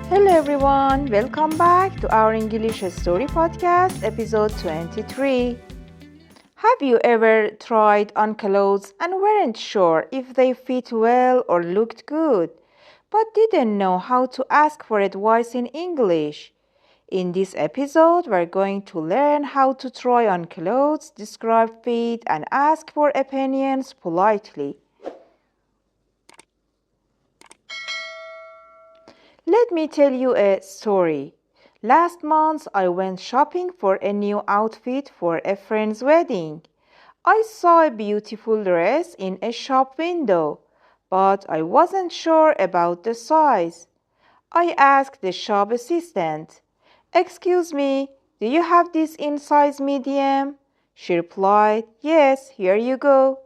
Hello everyone, welcome back to our English Story Podcast, episode 23. Have you ever tried on clothes and weren't sure if they fit well or looked good, but didn't know how to ask for advice in English? In this episode, we're going to learn how to try on clothes, describe fit, and ask for opinions politely. Let me tell you a story. Last month, I went shopping for a new outfit for a friend's wedding. I saw a beautiful dress in a shop window, but I wasn't sure about the size. I asked the shop assistant, "Excuse me, do you have this in size medium?" She replied, "Yes, here you go."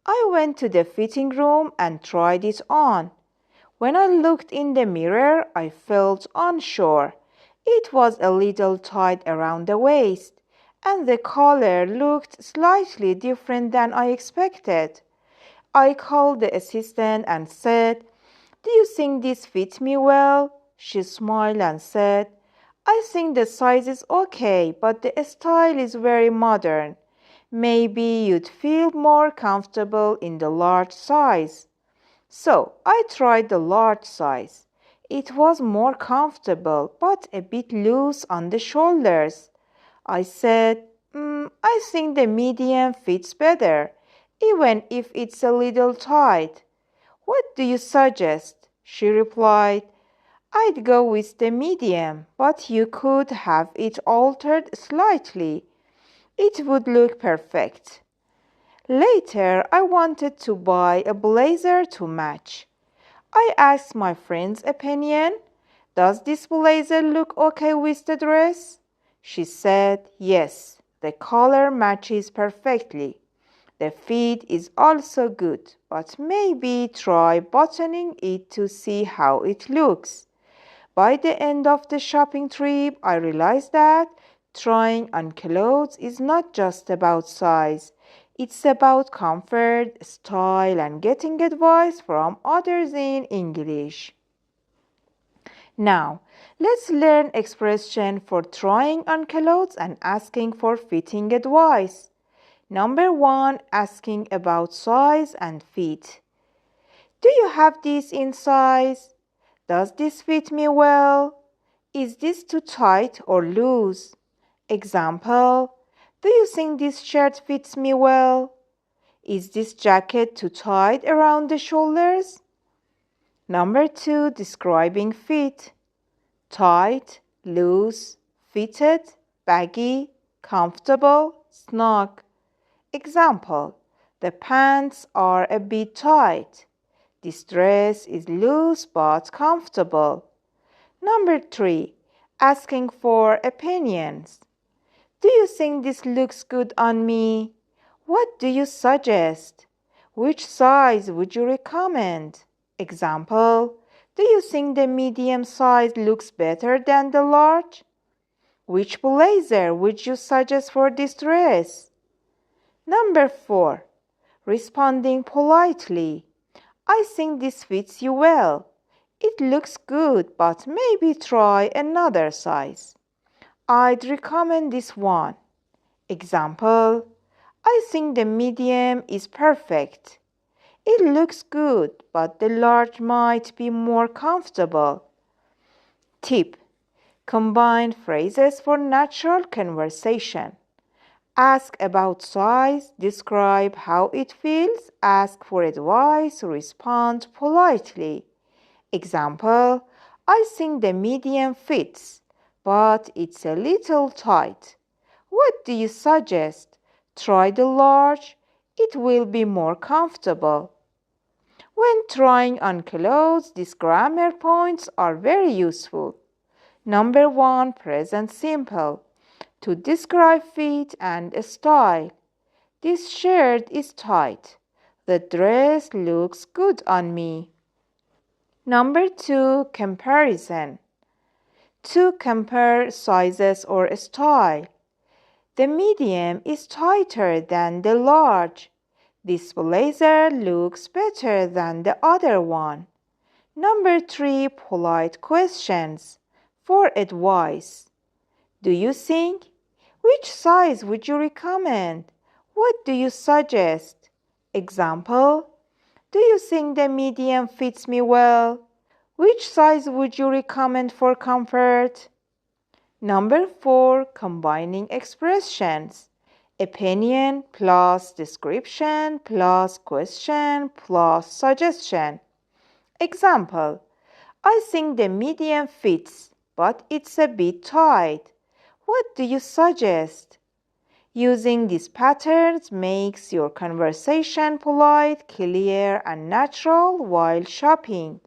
I went to the fitting room and tried it on. When I looked in the mirror, I felt unsure. It was a little tight around the waist, and the collar looked slightly different than I expected. I called the assistant and said, "Do you think this fits me well?" She smiled and said, "I think the size is okay, but the style is very modern. Maybe you'd feel more comfortable in the large size." So I tried the large size. It was more comfortable, but a bit loose on the shoulders. I said, "I think the medium fits better, even if it's a little tight." "What do you suggest?" She replied, "I'd go with the medium, but you could have it altered slightly. It would look perfect." Later, I wanted to buy a blazer to match. I asked my friend's opinion. "Does this blazer look okay with the dress?" She said, "Yes, the color matches perfectly. The fit is also good, but maybe try buttoning it to see how it looks." By the end of the shopping trip, I realized that trying on clothes is not just about size. It's about comfort, style, and getting advice from others in English. Now, let's learn expression for trying on clothes and asking for fitting advice. Number 1, asking about size and fit. "Do you have this in size?" "Does this fit me well?" "Is this too tight or loose?" Example, "Do you think this shirt fits me well?" "Is this jacket too tight around the shoulders?" Number 2, describing fit. Tight, loose, fitted, baggy, comfortable, snug. Example, "The pants are a bit tight." "This dress is loose but comfortable." Number 3, asking for opinions. "Do you think this looks good on me?" "What do you suggest?" "Which size would you recommend?" Example, "Do you think the medium size looks better than the large?" "Which blazer would you suggest for this dress?" Number 4, responding politely. "I think this fits you well. It looks good, but maybe try another size. I'd recommend this one." Example, "I think the medium is perfect. It looks good, but the large might be more comfortable." Tip: combine phrases for natural conversation. Ask about size, describe how it feels, ask for advice, respond politely. Example, "I think the medium fits, but it's a little tight. What do you suggest? Try the large. It will be more comfortable." When trying on clothes, these grammar points are very useful. Number 1, present simple. To describe fit and style. "This shirt is tight. The dress looks good on me." Number 2, comparison. To compare sizes or style. "The medium is tighter than the large. This blazer looks better than the other one." Number 3, polite questions for advice. Do you think? Which size would you recommend? What do you suggest? Example, do you think the medium fits me well? Which size would you recommend for comfort? Number 4, combining expressions. Opinion plus description plus question plus suggestion. Example, I think the medium fits, but it's a bit tight. What do you suggest? Using these patterns makes your conversation polite, clear, and natural while shopping.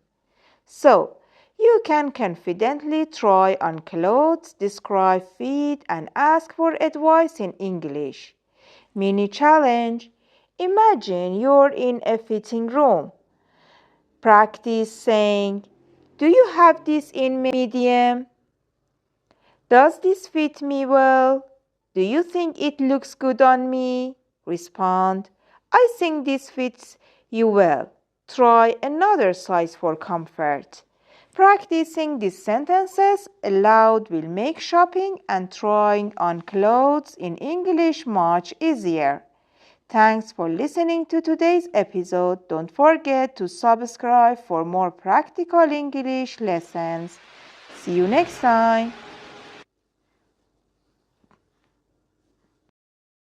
So, you can confidently try on clothes, describe fit, and ask for advice in English. Mini challenge. Imagine you're in a fitting room. Practice saying, do you have this in medium? Does this fit me well? Do you think it looks good on me? Respond, I think this fits you well. Try another size for comfort. Practicing these sentences aloud will make shopping and trying on clothes in English much easier. Thanks for listening to today's episode. Don't forget to subscribe for more practical English lessons. See you next time.